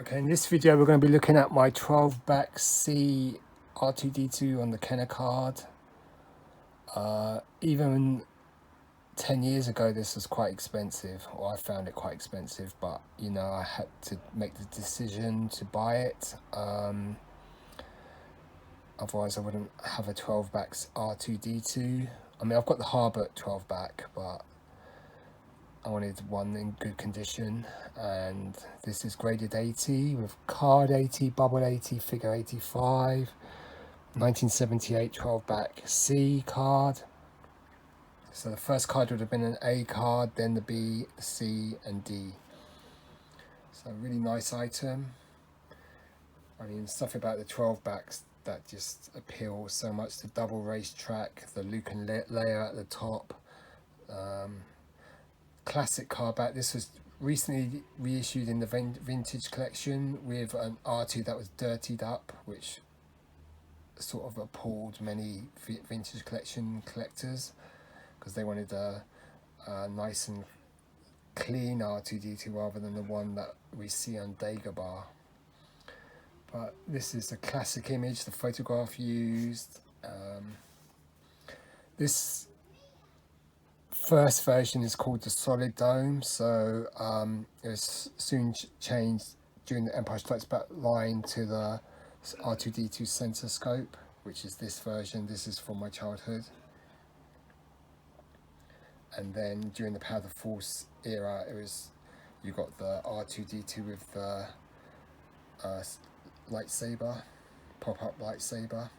Okay, in this video we're going to be looking at my 12 Back C R2-D2 on the Kenner card. Even 10 years ago this was quite expensive, or I found it quite expensive, but you know, I had to make the decision to buy it. Otherwise I wouldn't have a 12 Back R2-D2. I mean, I've got the Harbert 12 Back, but I wanted one in good condition, and this is graded 80 with card 80, bubble 80, figure 85, 1978 12 Back C card. So the first card would have been an A card, then the B, the C and D. So a really nice item. I mean, stuff about the 12 Backs that just appeals so much. The double racetrack, the Lucan layer at the top. Classic card back. This was recently reissued in the vintage collection with an R2 that was dirtied up, which sort of appalled many vintage collection collectors because they wanted a nice and clean R2-D2 rather than the one that we see on Dagobah. But this is a classic image, the photograph used. This first version is called the Solid Dome, so it was soon changed during the Empire Strikes Back line to the R2-D2 Sensorscope, which is this version. This is from my childhood. And then during the Power of the Force era, you got the R2-D2 with the lightsaber, pop-up lightsaber.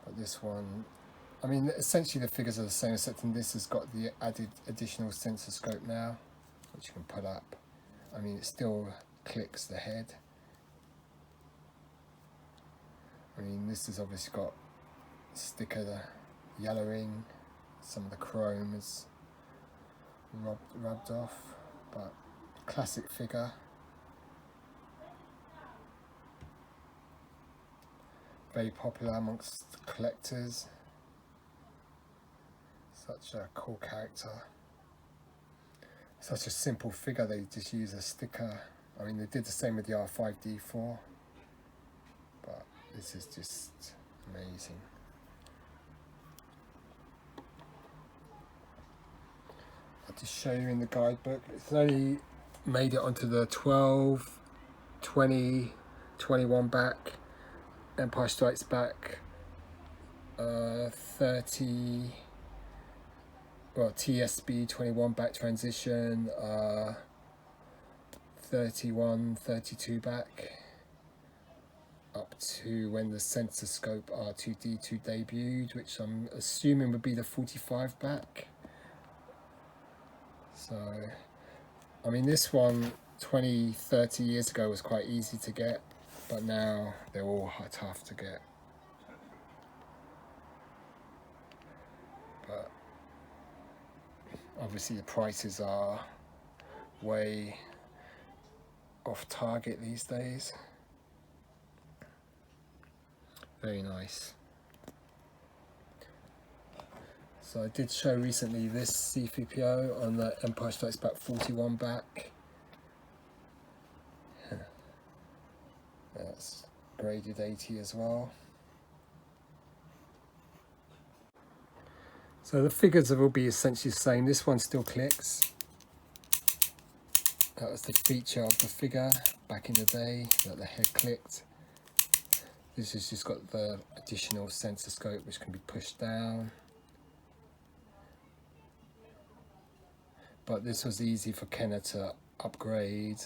But this one, I mean, essentially the figures are the same, except in this has got the added additional sensor scope now, which you can put up. I mean, it still clicks the head. I mean, this has obviously got sticker yellowing, some of the chrome is rubbed off, but classic figure. Very popular amongst collectors. Such a cool character. Such a simple figure, they just use a sticker. I mean, they did the same with the R2-D2, but this is just amazing. I'll just show you in the guidebook. It's only made it onto the 12, 20, 21 back, Empire Strikes Back, 30, well, TSB 21 back transition, 31, 32 back, up to when the Sensorscope R2-D2 debuted, which I'm assuming would be the 45 back. So, I mean, this one 20, 30 years ago was quite easy to get, but now they're all tough to get. But obviously the prices are way off target these days. Very nice. So I did show recently this C-3PO on the Empire Strikes Back 41 back. That's graded 80 as well. So the figures will be essentially the same. This one still clicks. That was the feature of the figure back in the day, that the head clicked. This has just got the additional sensor scope which can be pushed down. But this was easy for Kenner to upgrade,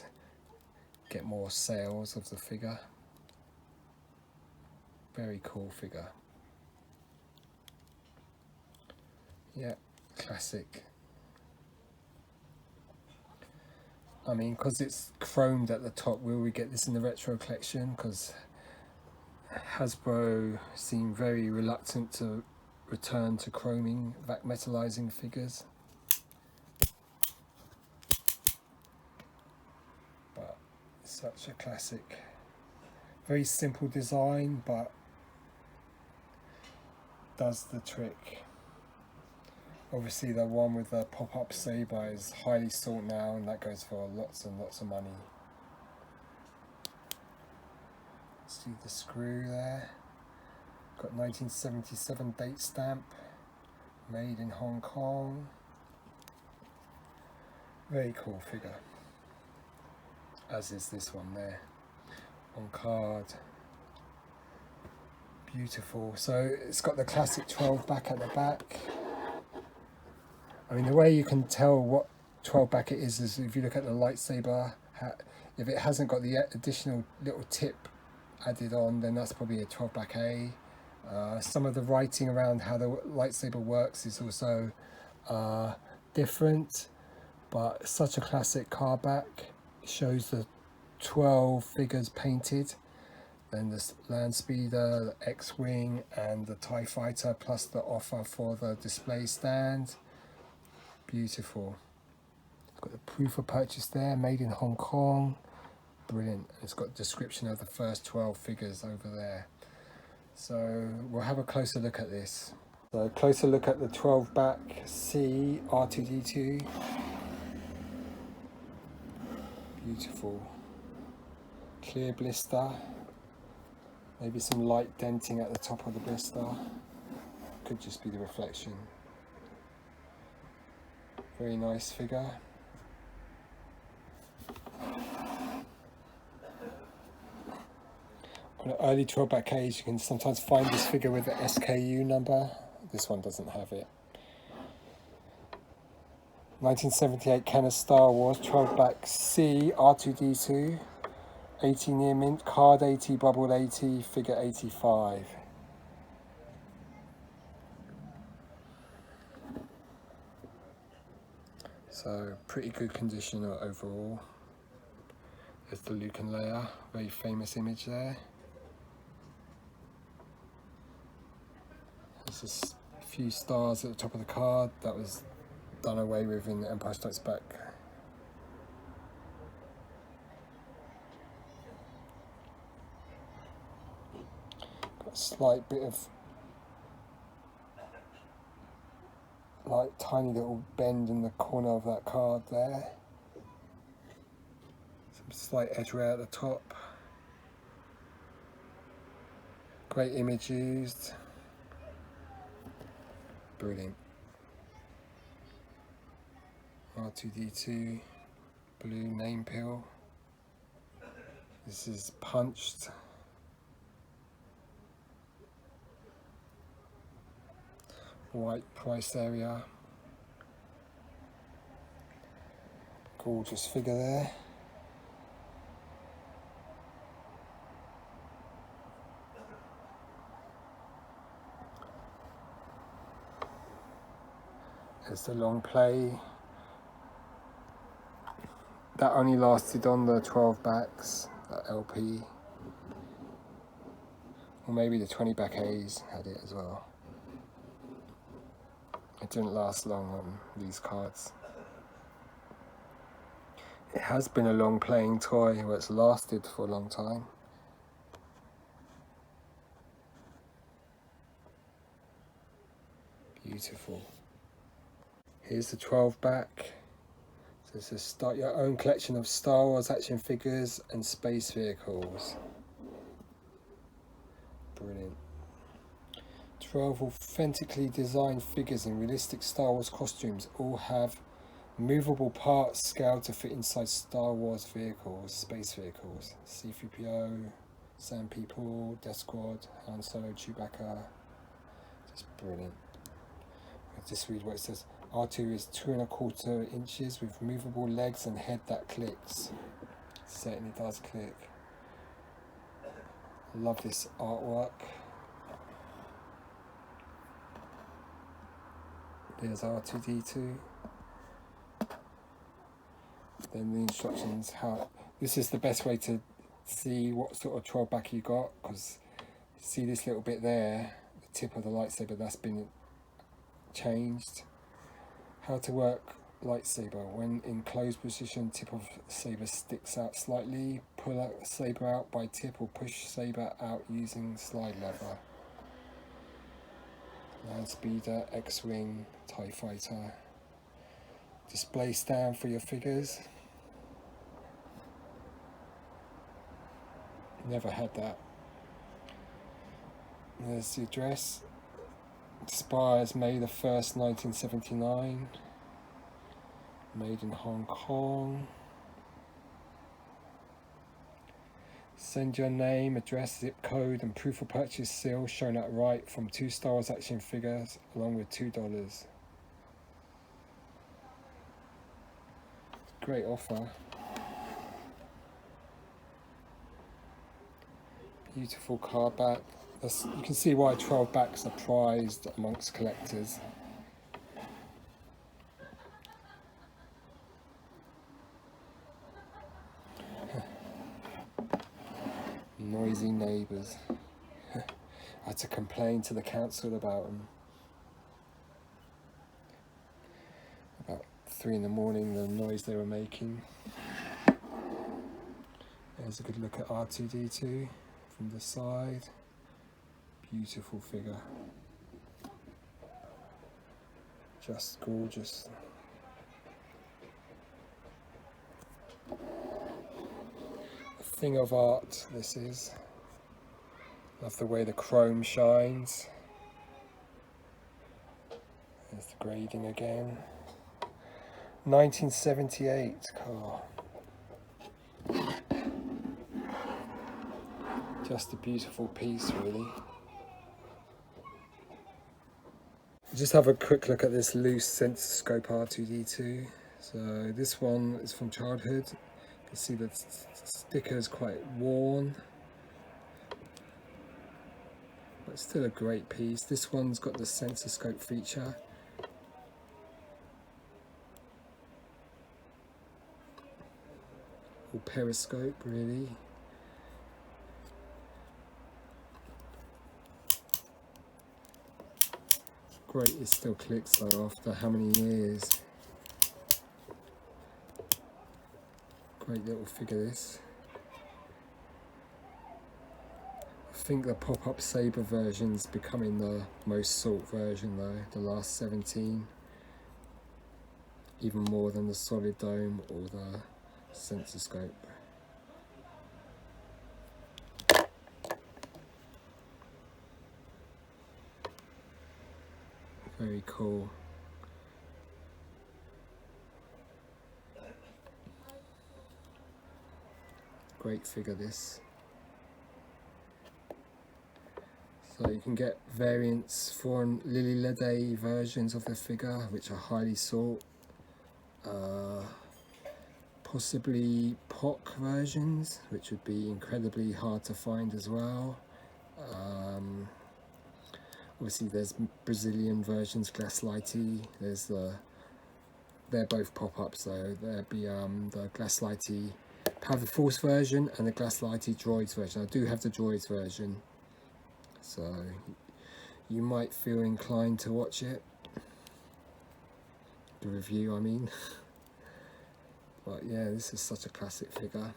get more sales of the figure. Very cool figure. Yeah, classic. I mean, because it's chromed at the top, will we get this in the retro collection? Because Hasbro seem very reluctant to return to chroming, metallizing figures. But such a classic. Very simple design, but does the trick. Obviously the one with the pop-up saber is highly sought now, and that goes for lots and lots of money. See the screw there. Got 1977 date stamp. Made in Hong Kong. Very cool figure. As is this one there. On card. Beautiful. So it's got the classic 12 back at the back. I mean, the way you can tell what 12 back it is if you look at the lightsaber. If it hasn't got the additional little tip added on, then that's probably a 12 back A. Some of the writing around how the lightsaber works is also different, but such a classic card back. It shows the 12 figures painted, then the land speeder, the X-wing and the TIE fighter, plus the offer for the display stand. Beautiful. It's got the proof of purchase there, made in Hong Kong. Brilliant. It's got a description of the first 12 figures over there. So we'll have a closer look at this. So a closer look at the 12 Back C R2-D2. Beautiful. Clear blister. Maybe some light denting at the top of the blister. Could just be the reflection. Very nice figure. On an early 12 back A's, you can sometimes find this figure with the SKU number. This one doesn't have it. 1978 Kenner Star Wars 12 back C R2-D2. 80 near mint, card 80, bubble 80, figure 85. So pretty good condition overall. There's the Luke and Leia, very famous image there. There's a few stars at the top of the card that was done away with in Empire Strikes Back. Got a slight bit of like tiny little bend in the corner of that card there. Some slight edge wear at the top. Great image used. Brilliant. R2-D2 blue name pill. This is punched. White price area. Gorgeous figure there. There's the long play. That only lasted on the 12 backs, that LP. Or maybe the 20 back A's had it as well. It didn't last long on these cards. It has been a long playing toy where it's lasted for a long time. Beautiful. Here's the 12 back. So this is start your own collection of Star Wars action figures and space vehicles. Brilliant. 12 authentically designed figures in realistic Star Wars costumes all have movable parts scaled to fit inside Star Wars vehicles, space vehicles. C-3PO, Sand People, Death Squad, Han Solo, Chewbacca. Just brilliant. I'll just read what it says. R2 is 2¼ inches with movable legs and head that clicks. It certainly does click. Love this artwork. There's R2-D2. Then the instructions how. This is the best way to see what sort of 12 back you got, because see this little bit there, the tip of the lightsaber, that's been changed. How to work lightsaber. When in closed position, tip of saber sticks out slightly. Pull out saber out by tip or push saber out using slide lever. Land Speeder, X-Wing, TIE Fighter. Display stand for your figures. Never had that. There's the address. Expires May the 1st, 1979. Made in Hong Kong. Send your name, address, zip code and proof of purchase seal shown at right from 2 Star Wars action figures along with $2. Great offer. Beautiful card back. You can see why 12 backs are prized amongst collectors. Noisy neighbours. I had to complain to the council about them. About 3 in the morning, the noise they were making. There's a good look at R2-D2 from the side. Beautiful figure. Just gorgeous. A thing of art, this is. Love the way the chrome shines. There's the grading again. 1978 car. Just a beautiful piece, really. Just have a quick look at this loose Sensorscope R2-D2. So this one is from childhood. You can see the sticker is quite worn, but still a great piece. This one's got the Sensorscope feature. Or periscope, really. Great, it still clicks though after how many years. Great little figure this. I think the pop-up saber version's becoming the most sought version though, the last 17. Even more than the solid dome or the Sensorscope. Very cool. Great figure this. So you can get variants for Lily Lede versions of the figure, which are highly sought. Possibly POC versions, which would be incredibly hard to find as well. Obviously there's Brazilian versions, Glasslighty. They're both pop-ups though. There'd be the Glasslighty Power Force version and the Glasslighty Droids version. I do have the Droids version, so you might feel inclined to watch it. The review, I mean. But yeah, this is such a classic figure.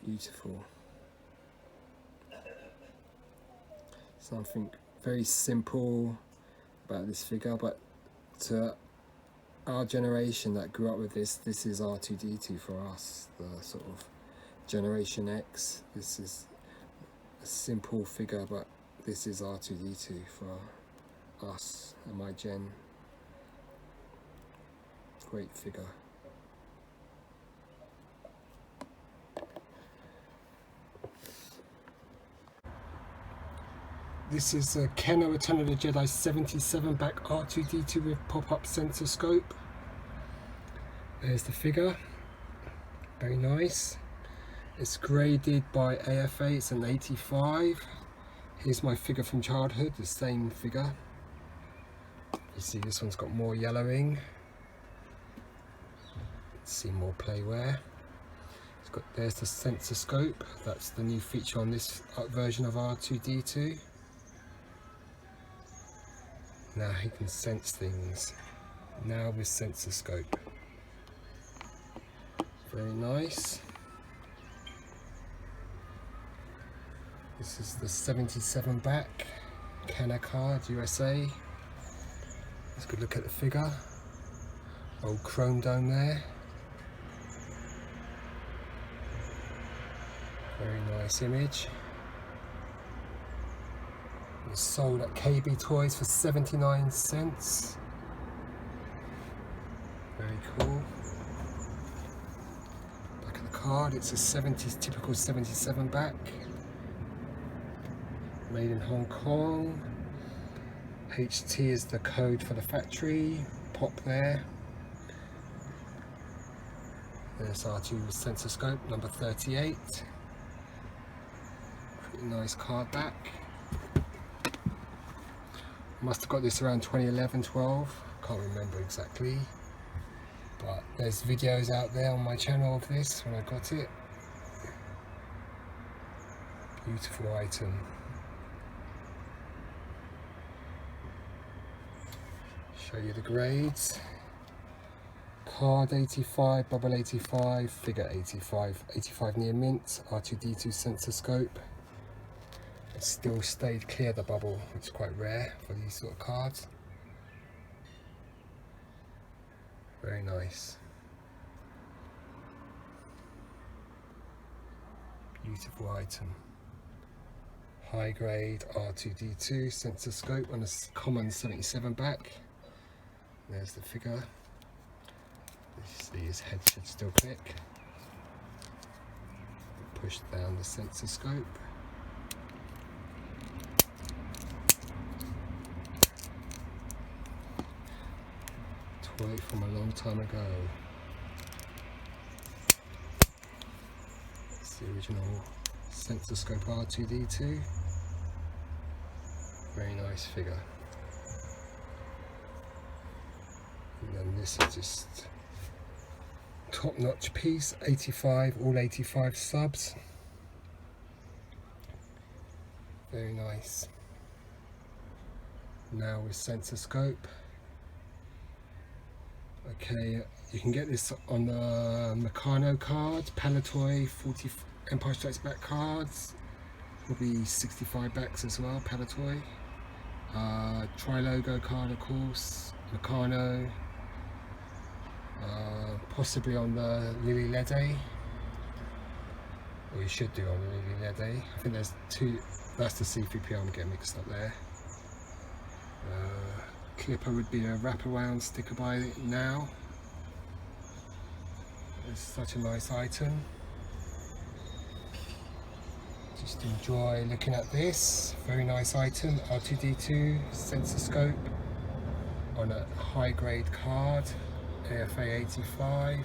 Beautiful. Something very simple about this figure, but to our generation that grew up with this is R2-D2 for us, the sort of Generation X. This is a simple figure, but this is R2-D2 for us and my gen. Great figure. This is a Kenner Return of the Jedi 77 back R2-D2 with pop-up Sensorscope. There's the figure. Very nice. It's graded by AFA, it's an 85. Here's my figure from childhood, the same figure. You see this one's got more yellowing. See more playwear. There's the Sensorscope. That's the new feature on this version of R2-D2. Now he can sense things. Now with Sensorscope. Very nice. This is the 77 back, Kenner card, USA. Let's go look at the figure. Old chrome dome there. Very nice image. It was sold at KB Toys for 79 cents. Very cool. Back of the card, it's a 70s, typical 77 back. Made in Hong Kong. HT is the code for the factory. Pop there. There's R2 Sensorscope number 38. Pretty nice card back. Must have got this around 2011, 12. Can't remember exactly. But there's videos out there on my channel of this when I got it. Beautiful item. Show you the grades. Card 85, bubble 85, figure 85, 85 near mint, R2-D2 Sensorscope. It still stayed clear the bubble, which is quite rare for these sort of cards. Very nice. Beautiful item. High grade R2-D2 Sensorscope on a common 77 back. There's the figure. You see his head should still click. Push down the Sensorscope. Toy from a long time ago. It's the original Sensorscope R2-D2. Very nice figure. And then this is just top-notch piece, 85, all 85 subs. Very nice. Now with Sensorscope. Okay, you can get this on the Meccano card, Palatoy 40 Empire Strikes Back cards, probably 65 backs as well, Palatoy. Tri-logo card of course, Meccano. Possibly on the Lily Lede, or you should do on the Lily Lede. I think there's two, that's the C3PO, I'm getting mixed up there. Clipper would be a wraparound sticker by now. It's such a nice item. Just enjoy looking at this. Very nice item, R2-D2 Sensorscope on a high grade card. AFA 85.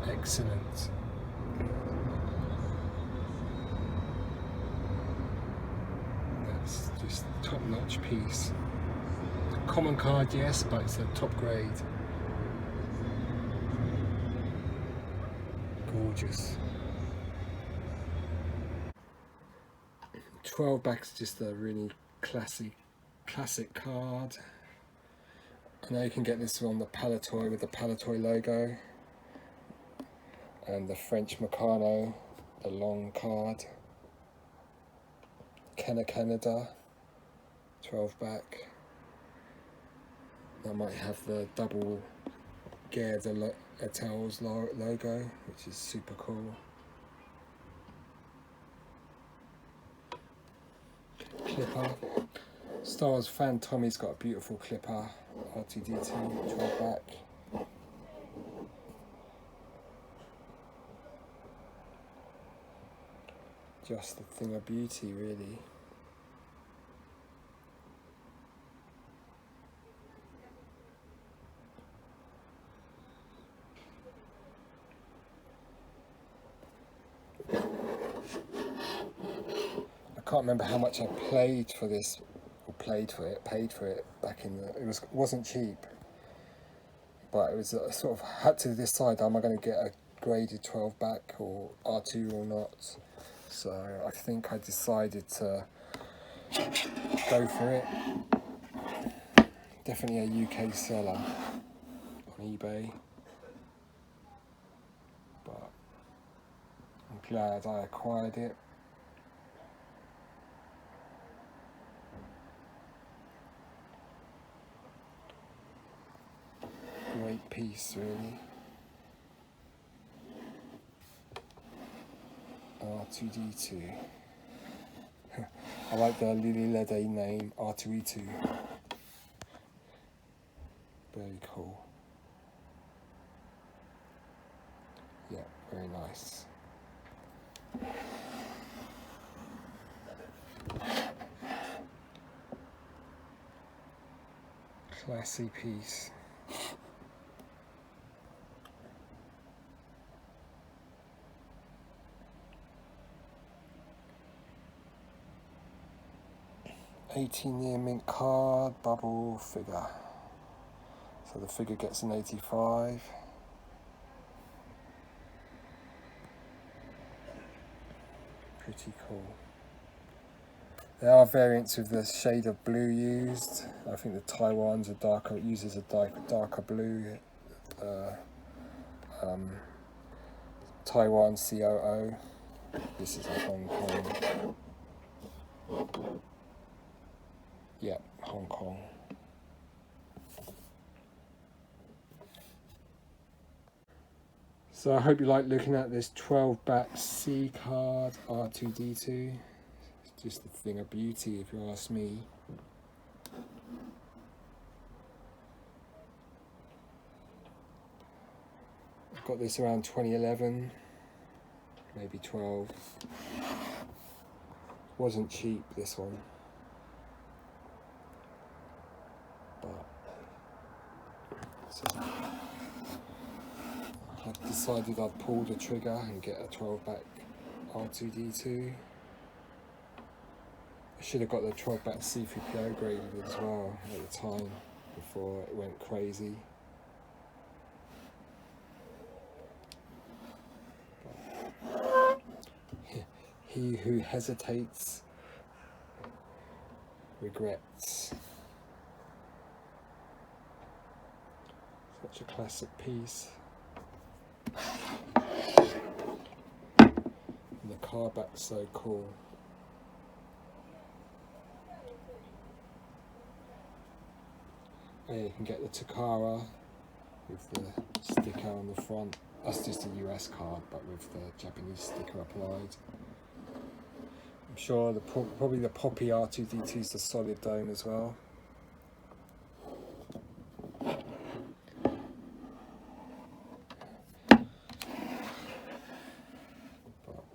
Excellent. That's just top-notch piece. Common card, yes, but it's a top grade. Gorgeous. 12 back's just a really classic card. I know you can get this on the Palatoy with the Palatoy logo and the French Meccano, the long card. Kenner Canada, 12 back. That might have the double Guerre de Etel's logo, which is super cool. Clipper. Star Wars fan Tommy's got a beautiful clipper, R2-D2, 12 back. Just a thing of beauty, really. I can't remember how much I paid for this paid for it back in the, it wasn't cheap, but it was sort of had to decide, am I going to get a graded 12 back or R2 or not. So I think I decided to go for it. Definitely a UK seller on eBay, but glad I acquired it. Great piece, really. R2-D2. I like the Lily Lede name, R2-E2. Very cool. Yeah, very nice. Classy piece. $18 mint card, bubble figure. So the figure gets an 85. Pretty cool. There are variants with the shade of blue used. I think the Taiwan's a darker, uses a darker blue. Taiwan COO. This is a Hong Kong. Yeah, Hong Kong. So I hope you like looking at this 12 Back C card R2-D2. It's just a thing of beauty if you ask me. I've got this around 2011, maybe 12. Wasn't cheap, this one. But so I decided I'd pull the trigger and get a 12 Back R2-D2. I should have got the 12 Back C3PO graded as well at the time before it went crazy. He who hesitates regrets. Such a classic piece. And the car back's so cool. And you can get the Takara with the sticker on the front. That's just a US card, but with the Japanese sticker applied. I'm sure probably the Poppy R2-D2 is the solid dome as well. But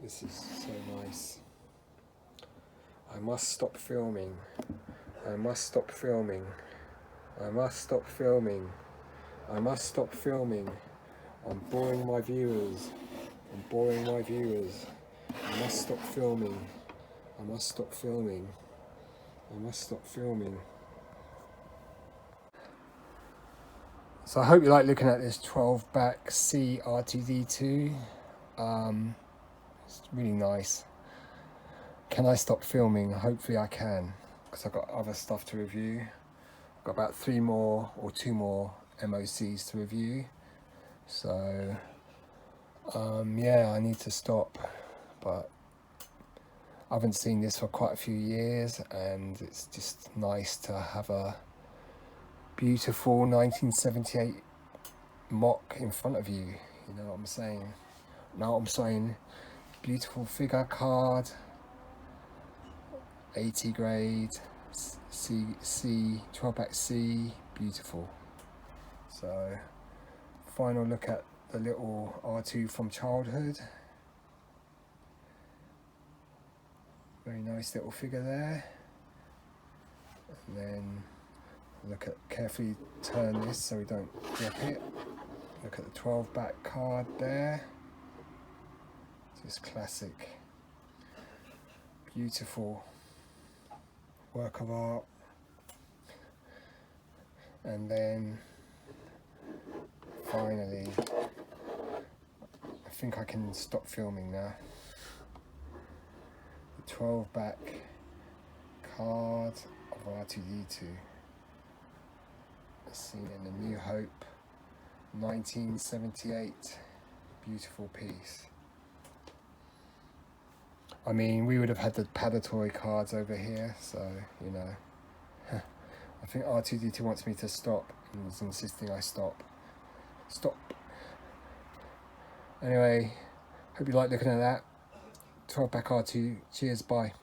this is so nice. I must stop filming. I must stop filming. I must stop filming. I must stop filming. I'm boring my viewers. I'm boring my viewers. I must stop filming. I must stop filming. I must stop filming. So I hope you like looking at this 12 Back C R2-D2. It's really nice. Can I stop filming? Hopefully I can, because I've got other stuff to review. I've got about 2 more MOCs to review. So yeah, I need to stop, but I haven't seen this for quite a few years, and it's just nice to have a beautiful 1978 mock in front of you. You know what I'm saying? Know what I'm saying? Beautiful figure card, 80 grade, C 12 Back C, beautiful. So final look at the little R2 from childhood. Very nice little figure there. And then look at, carefully turn this so we don't drop it. Look at the 12 Back card there. Just classic. Beautiful work of art. And then finally, I think I can stop filming now. The 12 Back card of R2-D2. Seen in A New Hope, 1978. Beautiful piece. I mean, we would have had the Padatory cards over here, so, you know. I think R2-D2 wants me to stop, and is insisting I stop. Stop. Anyway, hope you like looking at that. 12 back R2. Cheers, bye.